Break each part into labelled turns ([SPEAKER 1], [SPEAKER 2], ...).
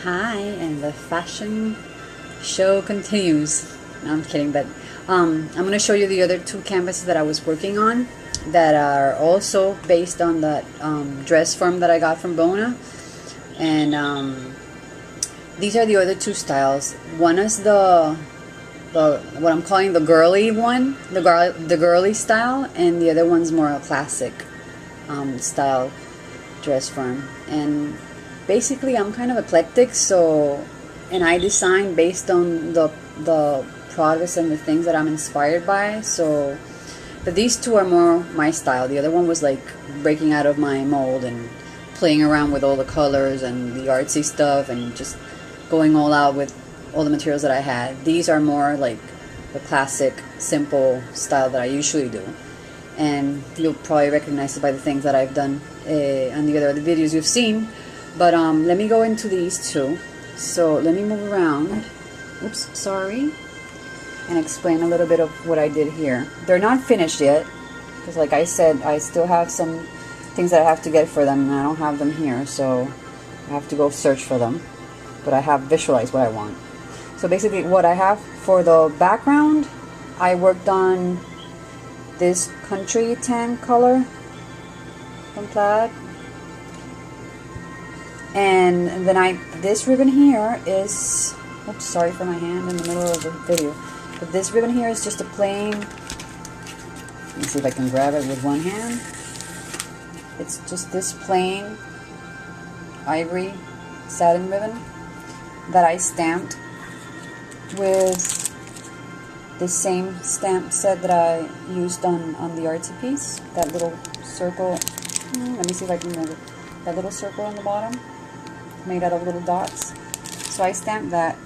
[SPEAKER 1] Hi, and the fashion show continues. No, I'm kidding, but I'm going to show you the other two canvases that I was working on that are also based on that dress form that I got from Bona. And these are the other two styles. One is the what I'm calling the girly one, the girly style, and the other one's more a classic style dress form. And basically I'm kind of eclectic, and I design based on the products and the things that I'm inspired by. But these two are more my style. The other one was like breaking out of my mold and playing around with all the colors and the artsy stuff and just going all out with all the materials that I had. These are more like the classic, simple style that I usually do. And you'll probably recognize it by the things that I've done on the other videos you've seen. But let me go into these two. So let me move around. Oops, sorry. And explain a little bit of what I did here. They're not finished yet, because like I said, I still have some things that I have to get for them, and I don't have them here, so I have to go search for them. But I have visualized what I want. So basically what I have for the background, I worked on this country tan color from plaid. And then this ribbon here is, oops, sorry for my hand in the middle of the video. But this ribbon here is just a plain, let me see if I can grab it with one hand. It's just this plain ivory satin ribbon that I stamped with the same stamp set that I used on the artsy piece. That little circle, let me see if I can remember it. That little circle on the bottom, made out of little dots. So I stamped that,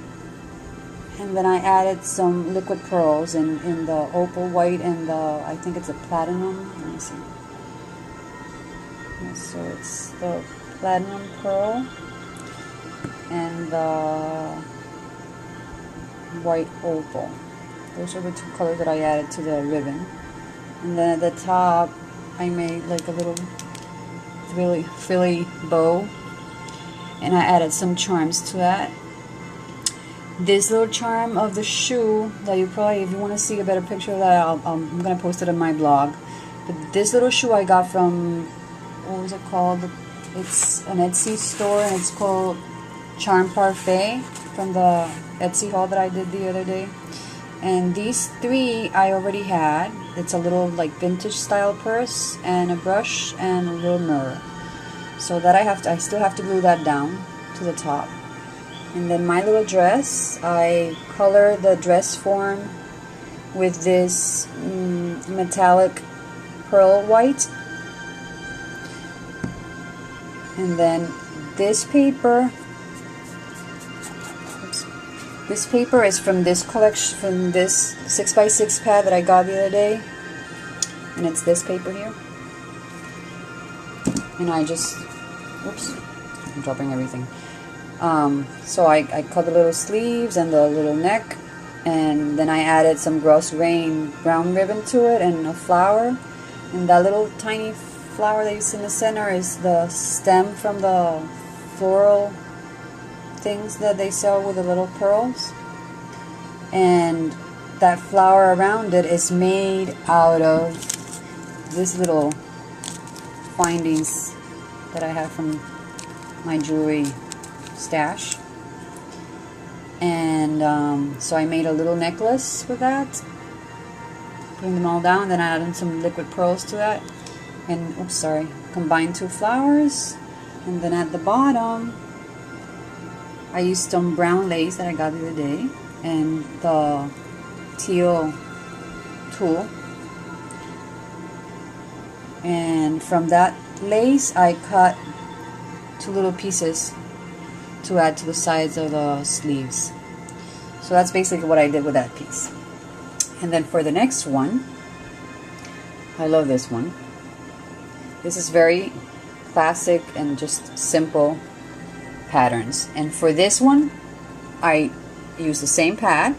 [SPEAKER 1] and then I added some liquid pearls in the opal white and the, I think it's a platinum. Let me see. Yeah, so it's the platinum pearl and the white opal. Those are the two colors that I added to the ribbon. And then at the top, I made like a little frilly bow, and I added some charms to that. This little charm of the shoe that you probably, if you want to see a better picture of that, I'm going to post it on my blog. But this little shoe I got from, what was it called? It's an Etsy store, and it's called Charm Parfait, from the Etsy haul that I did the other day. And these three I already had. It's a little like vintage style purse and a brush and a little mirror. So that I still have to glue that down to the top. And then my little dress, I color the dress form with this metallic pearl white. And then this paper, this paper is from this collection, from this 6x6 pad that I got the other day. And it's this paper here. And I just, oops, I'm dropping everything. So I cut the little sleeves and the little neck, and then I added some gross grain brown ribbon to it and a flower. And that little tiny flower that you see in the center is the stem from the floral things that they sell with the little pearls. And that flower around it is made out of this little findings that I have from my jewelry stash. And so I made a little necklace with that, putting them all down. Then I added some liquid pearls to that, and oops, sorry, combined two flowers. And then at the bottom I used some brown lace that I got the other day and the teal tulle. And from that lace I cut two little pieces to add to the sides of the sleeves. So that's basically what I did with that piece. And then for the next one, I love this one. This is very classic and just simple patterns. And for this one, I used the same pad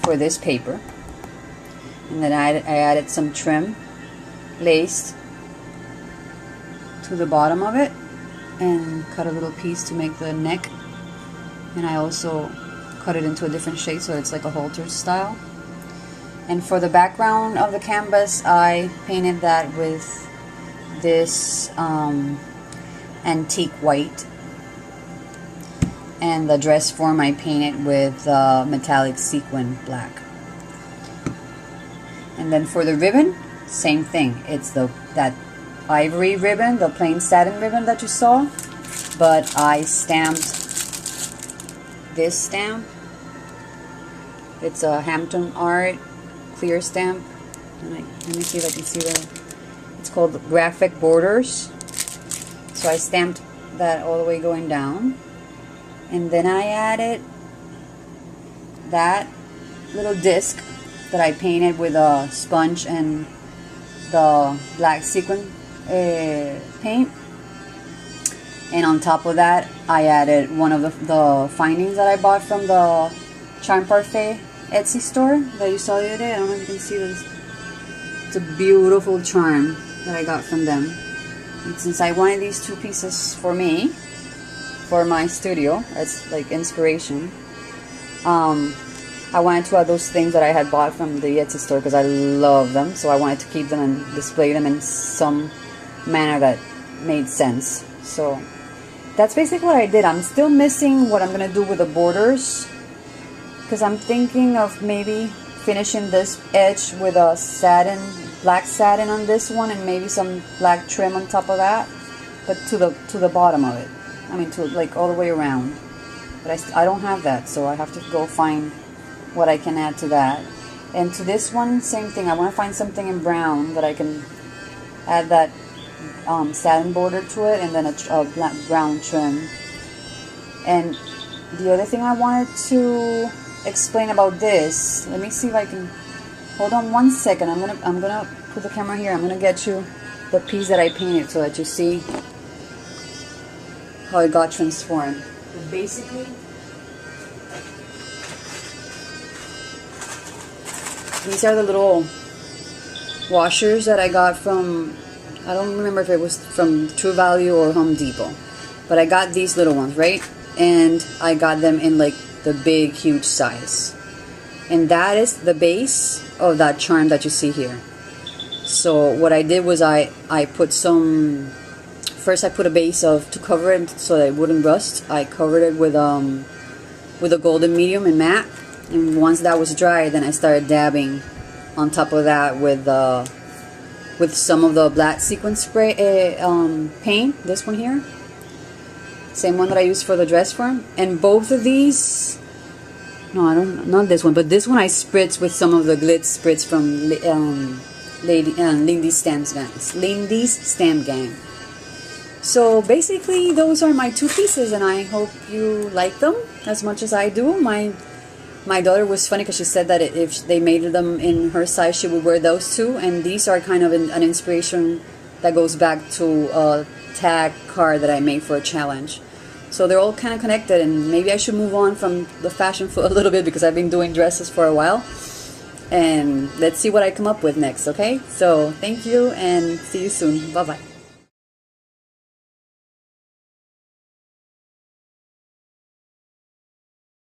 [SPEAKER 1] for this paper. And then I added some trim lace to the bottom of it and cut a little piece to make the neck and I also cut it into a different shade so it's like a halter style. And for the background of the canvas, I painted that with this antique white, and the dress form I painted with metallic sequin black. And then for the ribbon, same thing. It's that ivory ribbon, the plain satin ribbon that you saw, but I stamped this stamp. It's a Hampton Art clear stamp. And let me see if I can see it's called Graphic Borders. So I stamped that all the way going down, and then I added that little disc that I painted with a sponge and the black sequin paint. And on top of that, I added one of the findings that I bought from the Charm Parfait Etsy store that you saw the other day. I don't know if you can see this. It's a beautiful charm that I got from them. And since I wanted these two pieces for me, for my studio, as like inspiration, I wanted to add those things that I had bought from the Etsy store because I love them. So I wanted to keep them and display them in some manner that made sense. So that's basically what I did. I'm still missing what I'm going to do with the borders, because I'm thinking of maybe finishing this edge with a satin, black satin on this one, and maybe some black trim on top of that, but to the bottom of it. I mean, to like all the way around. But I don't have that, so I have to go find what I can add to that. And to this one, same thing. I want to find something in brown that I can add that satin border to it, and then a black brown trim. And the other thing I wanted to explain about this, let me see if I can, hold on one second. I'm gonna put the camera here. I'm gonna get you the piece that I painted so that you see how it got transformed. But basically, these are the little washers that I got from, I don't remember if it was from True Value or Home Depot, but I got these little ones, right? And I got them in like the big, huge size. And that is the base of that charm that you see here. So what I did was I put some, first I put a base of, to cover it so that it wouldn't rust, I covered it with a golden medium and matte. And once that was dry, then I started dabbing on top of that with some of the black sequin spray paint. This one here, same one that I used for the dress form. And both of these, no, I don't, not this one, but this one I spritz with some of the glitz spritz from Lindy's Stamp Gang. So basically, those are my two pieces, and I hope you like them as much as I do. My daughter was funny because she said that if they made them in her size, she would wear those too. And these are kind of an inspiration that goes back to a tag card that I made for a challenge. So they're all kind of connected, and maybe I should move on from the fashion for a little bit because I've been doing dresses for a while. And let's see what I come up with next, okay? So thank you and see you soon. Bye-bye.